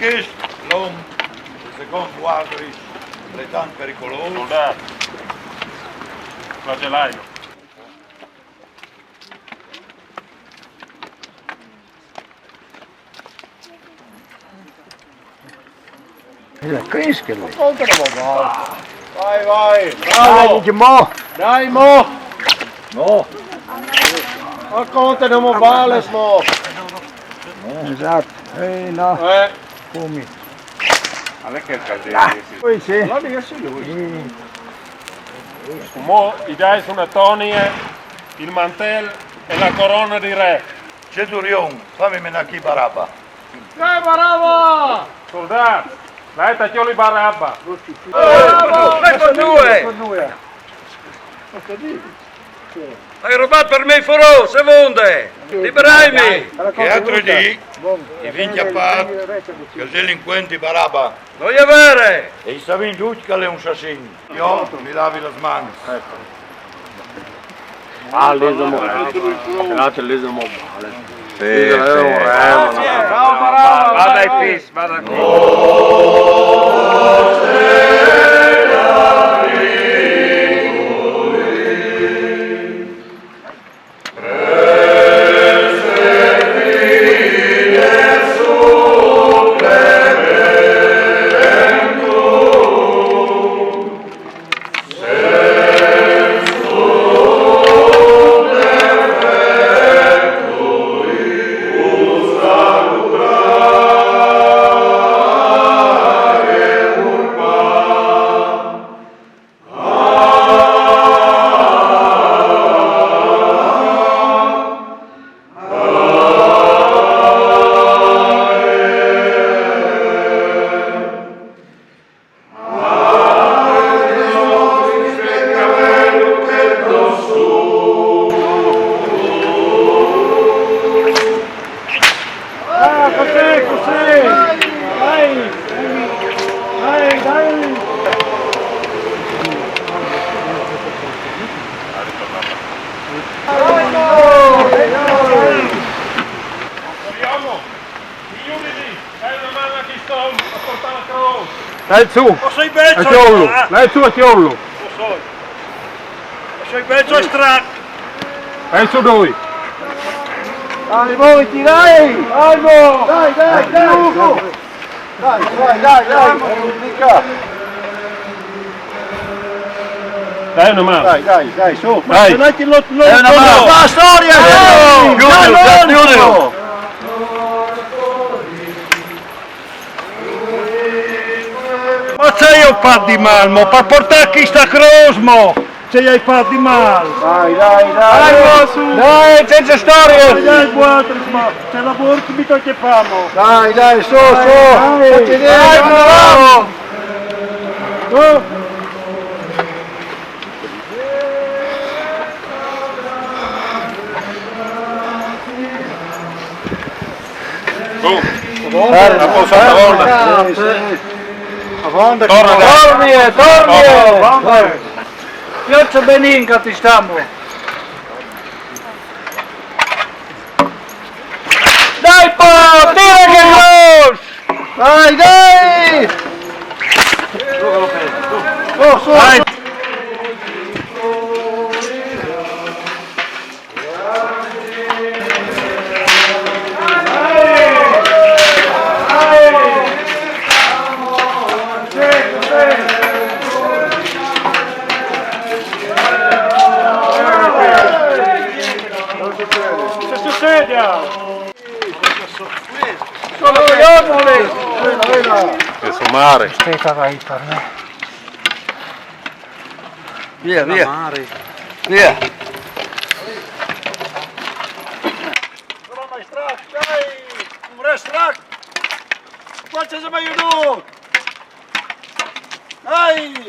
Perché l'uomo, secondo altri, è tanto pericoloso? Soldato, flagellaio. Crescere. Vai, vai, Dai, mo. Dai, mo! Mo. Racconta mo vale, mo! Esatto. No. Come? Non è che il calderino. Poi sì. Allora io sì lui. Mo i dai sono tonie, il mantello e la corona di re. Centurion, fammi menare chi barabba. Dai, Barabba! Soldato, dai, taglioli Barabba. Ecco due! Hai rubato per me il foro, seconde! Liberarmi! Che altro di? E vinci a parte, che il delinquente barabba. Non è vero! E i savini tutti che è un assassino. Io mi lavi le mani. Ah, lì siamo grazie, lì siamo male. Ciao, Barabba! Vada ai fis, vada qui. Dai su! Sei bello! A chiollo! Dai su a chiollo! Sei bello e strano! Dai su noi! Dai, muoviti, dai! Dai, mo! Dai, dai, dai! Dai una mano! Dai, su! Dai! È una brava storia! Chiudilo! Ma se io fatto di mal, mo, per portare chi sta crosmo! Se hai fatto di mal! Dai! Dai, su! Dai, senza storie! Dai, quattro, ma se lavoro che mi tocca famo! Dai, su! Fatti Dai, bravo! La posa Avanti, Torna, dai. torni! Piazza Beninca ti stiamo! Dai, po! Tira che cross! Dai! Su! Dai! Che succede? Che somare! Aspetta, vai per me. Via!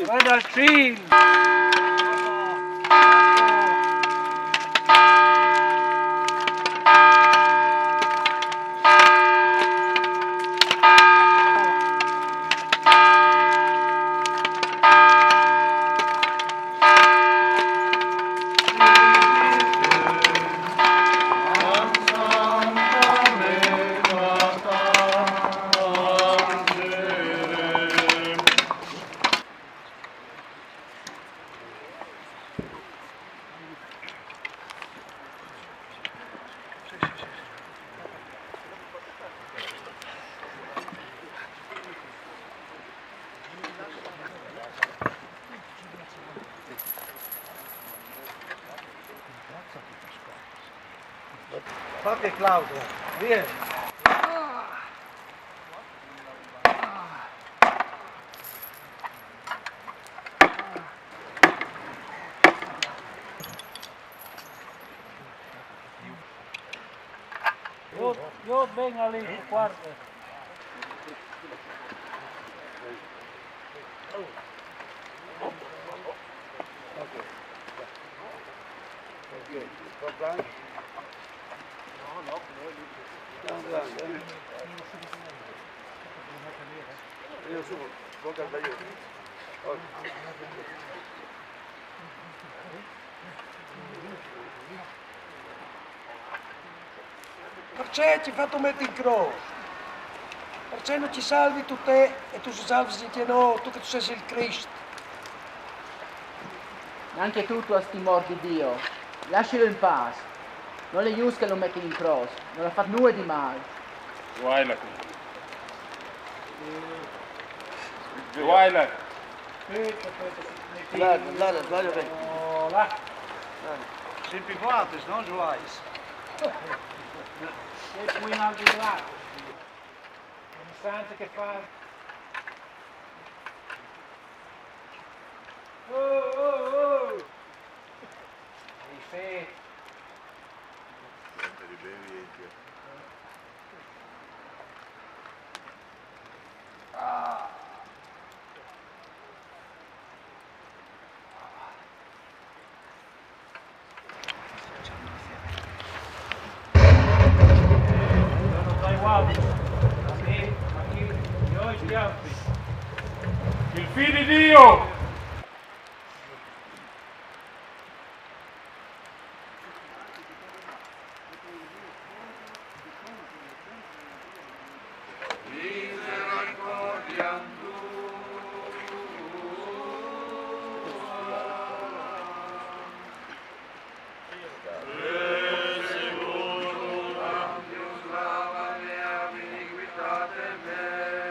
Vai dal film! Ok Claudio, vieni. Io vengo lì, guarda. Perché ci hai fatto mettere in croce? Perché non ci salvi tu te e tu si salvi se dici no, tu che tu sei il Cristo. Anche tu has timore di Dio. Lascialo in pace. Non è giusto che lo metti in croce. Non ha fatto nulla di male. Guaila qui. Guaila. Sbaglio bene. Là. Sempre quanto, non Joais. E poi in alto di là. Un santo che fa. Oh! Sì. Non dai guardi. Ma chi? Io gli altri. Il figlio di Dio! Iniquitate me.